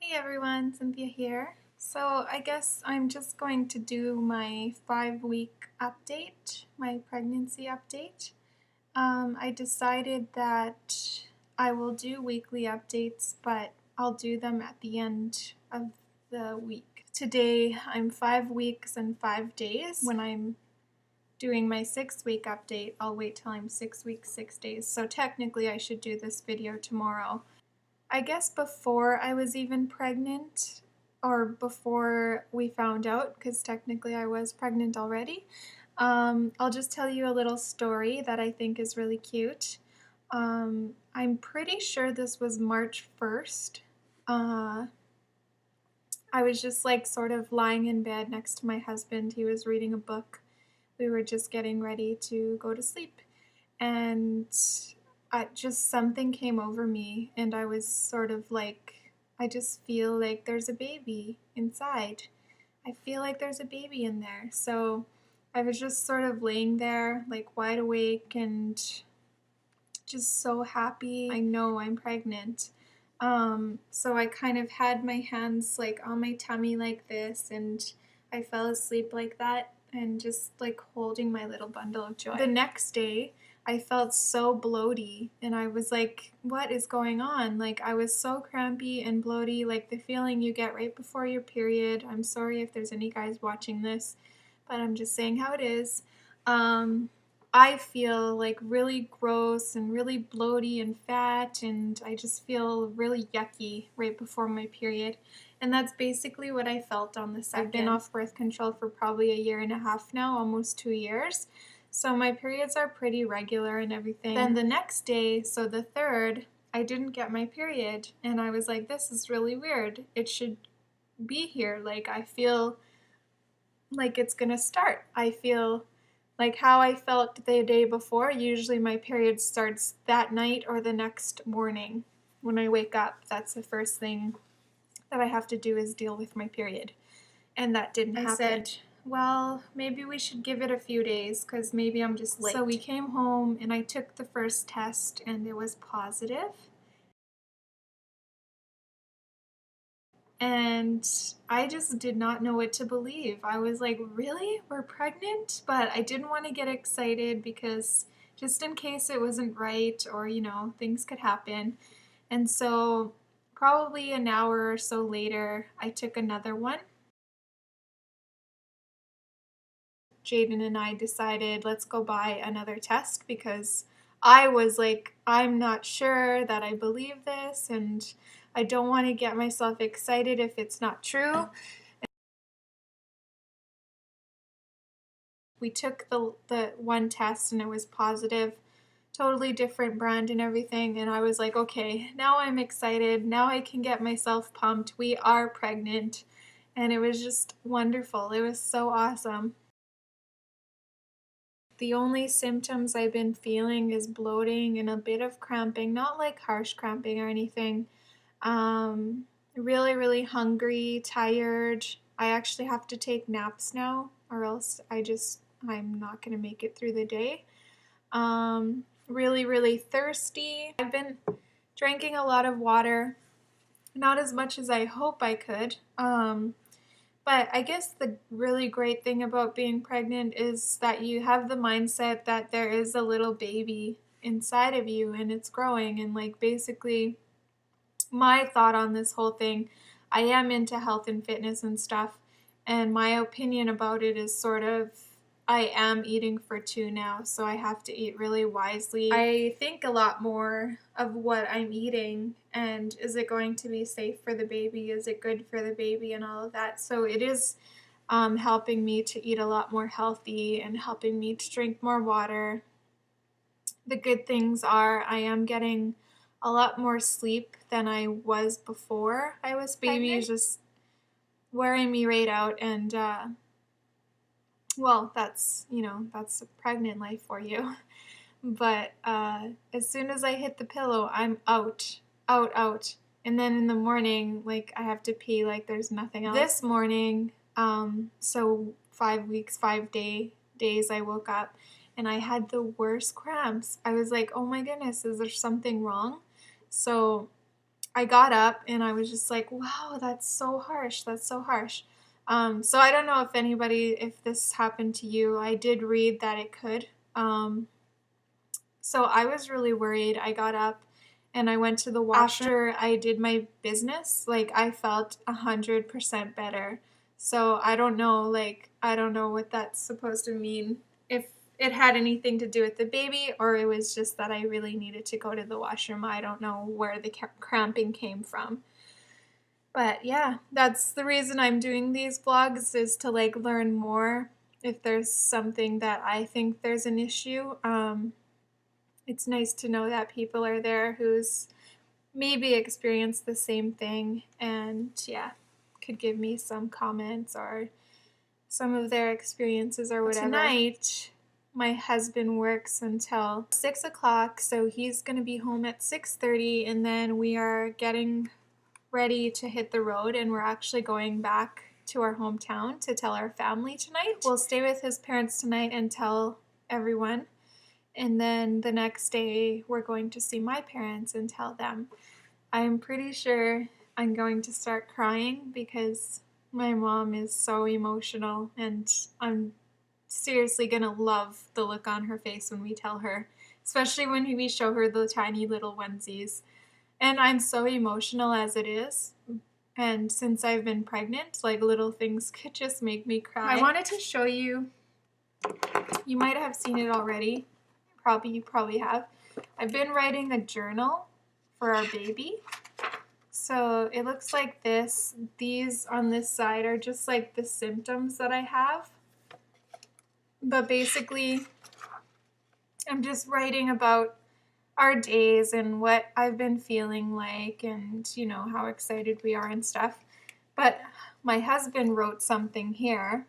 Hey everyone, Cynthia here. So I guess I'm just going to do my 5-week update, my pregnancy update. I decided that I will do weekly updates, but I'll do them at the end of the week. Today I'm 5 weeks and 5 days. When I'm doing my 6-week update, I'll wait till I'm 6 weeks, 6 days. So technically I should do this video tomorrow. I guess before I was even pregnant, or before we found out, because technically I was pregnant already, I'll just tell you a little story that I think is really cute. I'm pretty sure this was March 1st. I was just like sort of lying in bed next to my husband. He was reading a book. We were just getting ready to go to sleep. And just something came over me, and I was sort of like, I just feel like there's a baby inside. I feel like there's a baby in there. So I was just sort of laying there, like wide awake and just so happy. I know I'm pregnant. So I kind of had my hands like on my tummy like this, and I fell asleep like that and just like holding my little bundle of joy. The next day, I felt so bloaty, and I was like, what is going on? Like, I was so crampy and bloaty, like the feeling you get right before your period. I'm sorry if there's any guys watching this, but I'm just saying how it is. I feel like really gross and really bloaty and fat, and I just feel really yucky right before my period. And that's basically what I felt on the second. I've been off birth control for probably 1.5 years now, almost 2 years. So my periods are pretty regular and everything. Then the next day, so the 3rd, I didn't get my period, and I was like, this is really weird. It should be here. Like, I feel like it's gonna start. I feel like how I felt the day before. Usually my period starts that night or the next morning. When I wake up, that's the first thing that I have to do is deal with my period. And that didn't happen. I said, well, maybe we should give it a few days because maybe I'm just late. So we came home and I took the first test and it was positive. And I just did not know what to believe. I was like, really? We're pregnant? But I didn't want to get excited because just in case it wasn't right or, you know, things could happen. And so probably an hour or so later, I took another one. Jaden and I decided, let's go buy another test because I was like, I'm not sure that I believe this, and I don't want to get myself excited if it's not true. We took the one test and it was positive, totally different brand and everything, and I was like, okay, now I'm excited. Now I can get myself pumped. We are pregnant, and it was just wonderful. It was so awesome. The only symptoms I've been feeling is bloating and a bit of cramping, not like harsh cramping or anything. Really, really hungry, tired. I actually have to take naps now or else I'm not going to make it through the day. Really, really thirsty. I've been drinking a lot of water, not as much as I hope I could. But I guess the really great thing about being pregnant is that you have the mindset that there is a little baby inside of you and it's growing. And like basically my thought on this whole thing, I am into health and fitness and stuff, and my opinion about it is sort of, I am eating for 2 now, so I have to eat really wisely. I think a lot more of what I'm eating, and is it going to be safe for the baby? Is it good for the baby and all of that? So it is helping me to eat a lot more healthy and helping me to drink more water. The good things are I am getting a lot more sleep than I was before I was pregnant. Baby is just wearing me right out, and well, that's, you know, that's a pregnant life for you. But as soon as I hit the pillow, I'm out. And then in the morning, like, I have to pee like there's nothing else. This morning, so 5 weeks, 5 days, I woke up and I had the worst cramps. I was like, oh my goodness, is there something wrong? So I got up and I was just like, wow, that's so harsh. That's so harsh. So I don't know if this happened to you. I did read that it could. So I was really worried. I got up and I went to the washer. After I did my business, like I felt 100% better. So I don't know what that's supposed to mean. If it had anything to do with the baby or it was just that I really needed to go to the washroom. I don't know where the cramping came from. But yeah, that's the reason I'm doing these vlogs, is to like learn more if there's something that I think there's an issue. It's nice to know that people are there who's maybe experienced the same thing and yeah, could give me some comments or some of their experiences or whatever. Tonight, my husband works until 6 o'clock, so he's going to be home at 6:30, and then we are getting ready to hit the road, and we're actually going back to our hometown to tell our family tonight. We'll stay with his parents tonight and tell everyone. And then the next day, we're going to see my parents and tell them. I'm pretty sure I'm going to start crying because my mom is so emotional, and I'm seriously going to love the look on her face when we tell her, especially when we show her the tiny little onesies. And I'm so emotional as it is. And since I've been pregnant, like little things could just make me cry. I wanted to show you, you might have seen it already. You probably have. I've been writing a journal for our baby. So it looks like this. These on this side are just like the symptoms that I have. But basically, I'm just writing about our days and what I've been feeling like and, you know, how excited we are and stuff. But my husband wrote something here,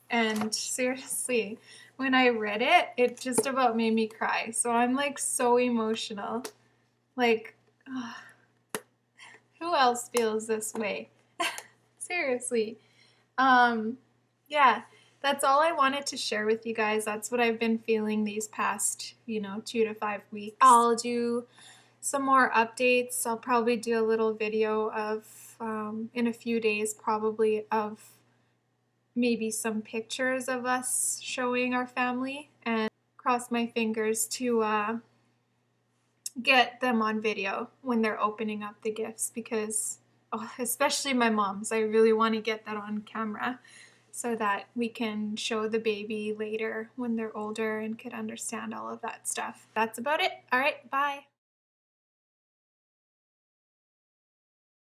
and seriously, when I read it, it just about made me cry. So I'm like so emotional. Like, who else feels this way? Seriously. Yeah, that's all I wanted to share with you guys. That's what I've been feeling these past, 2 to 5 weeks. I'll do some more updates. I'll probably do a little video of, in a few days probably, of maybe some pictures of us showing our family, and cross my fingers to get them on video when they're opening up the gifts, because especially my mom's, I really want to get that on camera so that we can show the baby later when they're older and could understand all of that stuff. That's about it. All right, bye.